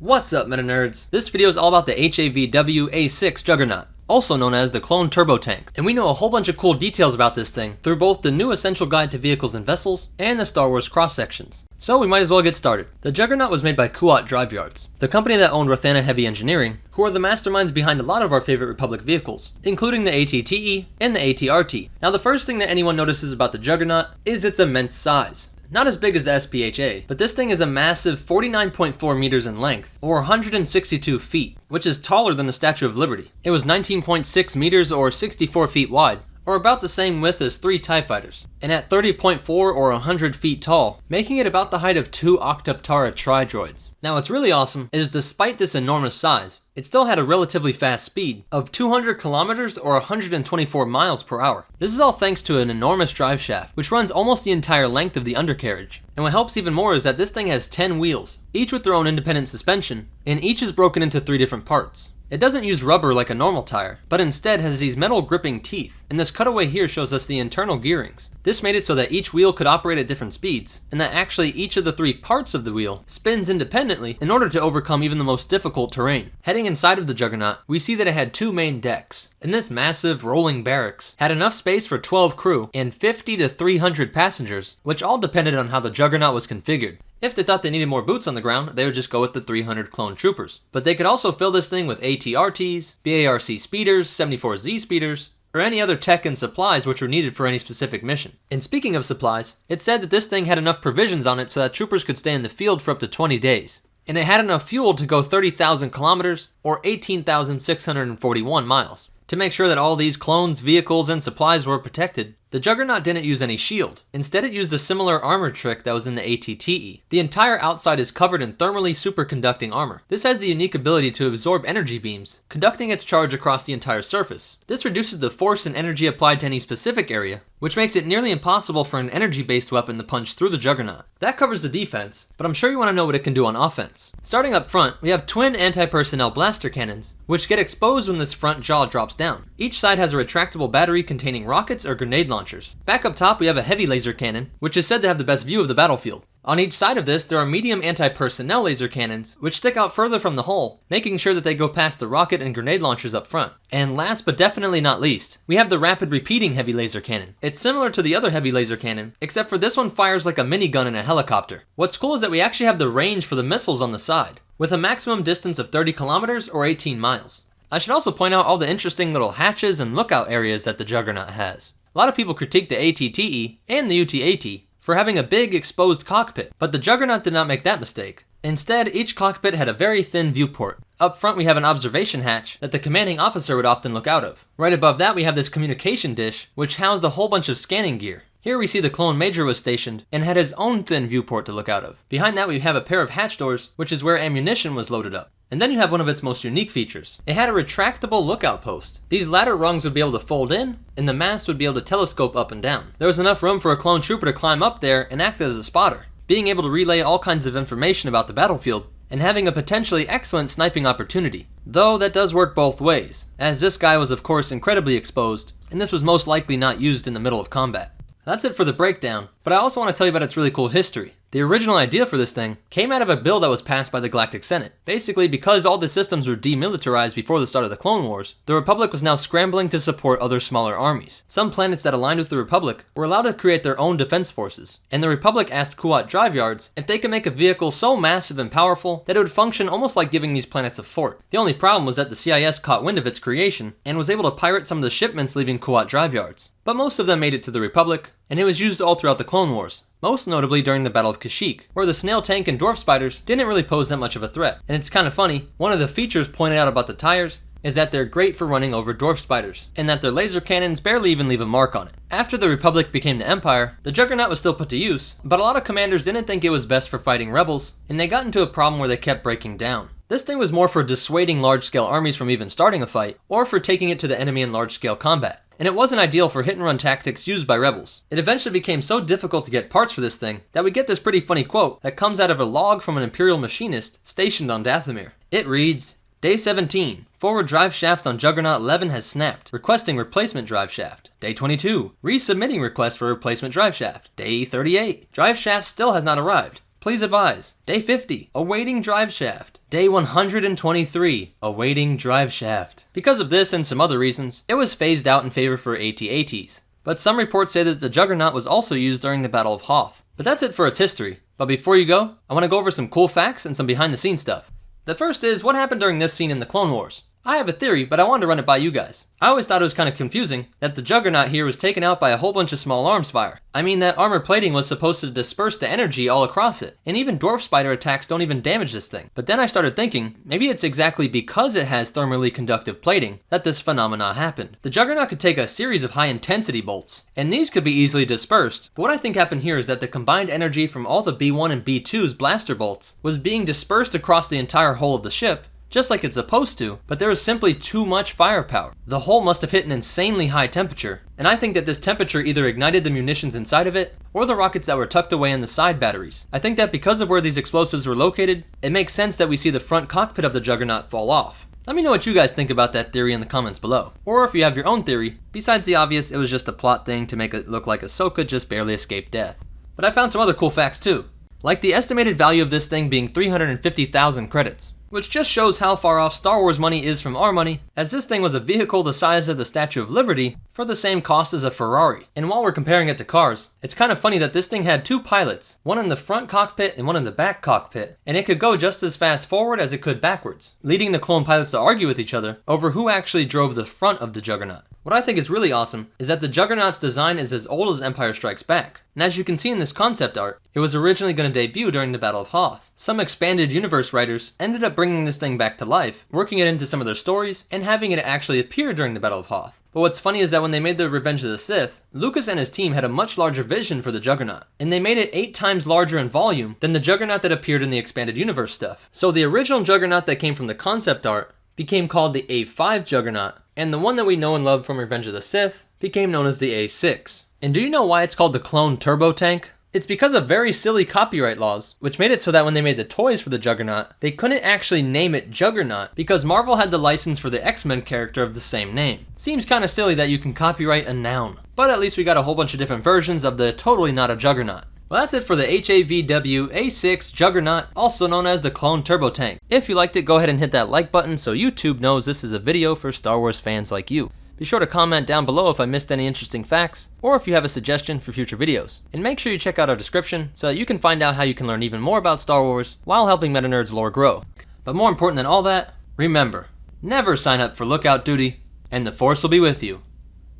What's up, meta nerds? This video is all about the HAVw A6 Juggernaut, also known as the Clone Turbo Tank, and we know a whole bunch of cool details about this thing through both the new Essential Guide to Vehicles and Vessels and the Star Wars cross-sections. So we might as well get started. The Juggernaut was made by Kuat Drive Yards, the company that owned Rothana Heavy Engineering, who are the masterminds behind a lot of our favorite Republic vehicles, including the ATTE and the ATRT. Now the first thing that anyone notices about the Juggernaut is its immense size. Not as big as the SPHA, but this thing is a massive 49.4 meters in length, or 162 feet, which is taller than the Statue of Liberty. It was 19.6 meters or 64 feet wide, or about the same width as 3 TIE fighters, and at 30.4 or 100 feet tall, making it about the height of 2 Octoptara tri-droids. Now what's really awesome is despite this enormous size, it still had a relatively fast speed of 200 kilometers or 124 miles per hour. This is all thanks to an enormous drive shaft, which runs almost the entire length of the undercarriage. And what helps even more is that this thing has 10 wheels, each with their own independent suspension, and each is broken into 3 different parts. It doesn't use rubber like a normal tire, but instead has these metal gripping teeth, and this cutaway here shows us the internal gearings. This made it so that each wheel could operate at different speeds, and that actually each of the 3 parts of the wheel spins independently in order to overcome even the most difficult terrain. Heading inside of the Juggernaut, we see that it had 2 main decks, and this massive rolling barracks had enough space for 12 crew and 50 to 300 passengers, which all depended on how the Juggernaut was configured. If they thought they needed more boots on the ground, they would just go with the 300 clone troopers. But they could also fill this thing with ATRTs, BARC speeders, 74Z speeders, or any other tech and supplies which were needed for any specific mission. And speaking of supplies, it said that this thing had enough provisions on it so that troopers could stay in the field for up to 20 days. And it had enough fuel to go 30,000 kilometers, or 18,641 miles. To make sure that all these clones, vehicles, and supplies were protected, the Juggernaut didn't use any shield. Instead, it used a similar armor trick that was in the ATTE. The entire outside is covered in thermally superconducting armor. This has the unique ability to absorb energy beams, conducting its charge across the entire surface. This reduces the force and energy applied to any specific area, which makes it nearly impossible for an energy-based weapon to punch through the Juggernaut. That covers the defense, but I'm sure you want to know what it can do on offense. Starting up front, we have twin anti-personnel blaster cannons, which get exposed when this front jaw drops down. Each side has a retractable battery containing rockets or grenade launchers. Back up top, we have a heavy laser cannon, which is said to have the best view of the battlefield. On each side of this, there are medium anti-personnel laser cannons, which stick out further from the hull, making sure that they go past the rocket and grenade launchers up front. And last but definitely not least, we have the rapid repeating heavy laser cannon. It's similar to the other heavy laser cannon, except for this one fires like a minigun in a helicopter. What's cool is that we actually have the range for the missiles on the side, with a maximum distance of 30 kilometers or 18 miles. I should also point out all the interesting little hatches and lookout areas that the Juggernaut has. A lot of people critique the ATTE and the UTAT for having a big exposed cockpit, but the Juggernaut did not make that mistake. Instead, each cockpit had a very thin viewport. Up front we have an observation hatch that the commanding officer would often look out of. Right above that we have this communication dish, which housed a whole bunch of scanning gear. Here we see the clone major was stationed and had his own thin viewport to look out of. Behind that we have a pair of hatch doors, which is where ammunition was loaded up. And then you have one of its most unique features. It had a retractable lookout post. These ladder rungs would be able to fold in, and the mast would be able to telescope up and down. There was enough room for a clone trooper to climb up there and act as a spotter, being able to relay all kinds of information about the battlefield, and having a potentially excellent sniping opportunity. Though that does work both ways, as this guy was of course incredibly exposed, and this was most likely not used in the middle of combat. That's it for the breakdown, but I also want to tell you about its really cool history. The original idea for this thing came out of a bill that was passed by the Galactic Senate. Basically, because all the systems were demilitarized before the start of the Clone Wars, the Republic was now scrambling to support other smaller armies. Some planets that aligned with the Republic were allowed to create their own defense forces, and the Republic asked Kuat Drive Yards if they could make a vehicle so massive and powerful that it would function almost like giving these planets a fort. The only problem was that the CIS caught wind of its creation and was able to pirate some of the shipments leaving Kuat Drive Yards. But most of them made it to the Republic, and it was used all throughout the Clone Wars, most notably during the Battle of Kashyyyk, where the snail tank and dwarf spiders didn't really pose that much of a threat. And it's kind of funny, one of the features pointed out about the tires is that they're great for running over dwarf spiders, and that their laser cannons barely even leave a mark on it. After the Republic became the Empire, the Juggernaut was still put to use, but a lot of commanders didn't think it was best for fighting rebels, and they got into a problem where they kept breaking down. This thing was more for dissuading large-scale armies from even starting a fight, or for taking it to the enemy in large-scale combat. And it wasn't ideal for hit-and-run tactics used by rebels. It eventually became so difficult to get parts for this thing that we get this pretty funny quote that comes out of a log from an Imperial machinist stationed on Dathomir. It reads, Day 17, forward drive shaft on Juggernaut 11 has snapped, requesting replacement drive shaft. Day 22, resubmitting request for replacement drive shaft. Day 38, drive shaft still has not arrived. Please advise. Day 50, awaiting drive shaft. Day 123, awaiting drive shaft. Because of this and some other reasons, it was phased out in favor for AT-ATs. But some reports say that the Juggernaut was also used during the Battle of Hoth. But that's it for its history. But before you go, I want to go over some cool facts and some behind the scenes stuff. The first is what happened during this scene in the Clone Wars. I have a theory, but I wanted to run it by you guys. I always thought it was kind of confusing that the Juggernaut here was taken out by a whole bunch of small arms fire. I mean, that armor plating was supposed to disperse the energy all across it, and even dwarf spider attacks don't even damage this thing. But then I started thinking, maybe it's exactly because it has thermally conductive plating that this phenomena happened. The Juggernaut could take a series of high intensity bolts, and these could be easily dispersed. But what I think happened here is that the combined energy from all the B1 and B2's blaster bolts was being dispersed across the entire hull of the ship, just like it's supposed to, but there was simply too much firepower. The hull must have hit an insanely high temperature, and I think that this temperature either ignited the munitions inside of it, or the rockets that were tucked away in the side batteries. I think that because of where these explosives were located, it makes sense that we see the front cockpit of the Juggernaut fall off. Let me know what you guys think about that theory in the comments below. Or if you have your own theory, besides the obvious it was just a plot thing to make it look like Ahsoka just barely escaped death. But I found some other cool facts too, like the estimated value of this thing being 350,000 credits. Which just shows how far off Star Wars money is from our money, as this thing was a vehicle the size of the Statue of Liberty for the same cost as a Ferrari. And while we're comparing it to cars, it's kind of funny that this thing had two pilots, one in the front cockpit and one in the back cockpit, and it could go just as fast forward as it could backwards, leading the clone pilots to argue with each other over who actually drove the front of the Juggernaut. What I think is really awesome is that the Juggernaut's design is as old as Empire Strikes Back, and as you can see in this concept art, it was originally going to debut during the Battle of Hoth. Some expanded universe writers ended up bringing this thing back to life, working it into some of their stories, and having it actually appear during the Battle of Hoth. But what's funny is that when they made the Revenge of the Sith, Lucas and his team had a much larger vision for the Juggernaut, and they made it 8 times larger in volume than the Juggernaut that appeared in the expanded universe stuff. So the original Juggernaut that came from the concept art became called the A5 Juggernaut, and the one that we know and love from Revenge of the Sith became known as the A6. And do you know why it's called the Clone Turbo Tank? It's because of very silly copyright laws, which made it so that when they made the toys for the Juggernaut, they couldn't actually name it Juggernaut because Marvel had the license for the X-Men character of the same name. Seems kinda silly that you can copyright a noun. But at least we got a whole bunch of different versions of the totally not a Juggernaut. Well, that's it for the HAVw A6 Juggernaut, also known as the Clone Turbo Tank. If you liked it, go ahead and hit that like button so YouTube knows this is a video for Star Wars fans like you. Be sure to comment down below if I missed any interesting facts, or if you have a suggestion for future videos. And make sure you check out our description so that you can find out how you can learn even more about Star Wars while helping Meta Nerds lore grow. But more important than all that, remember, never sign up for lookout duty, and the Force will be with you,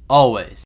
always.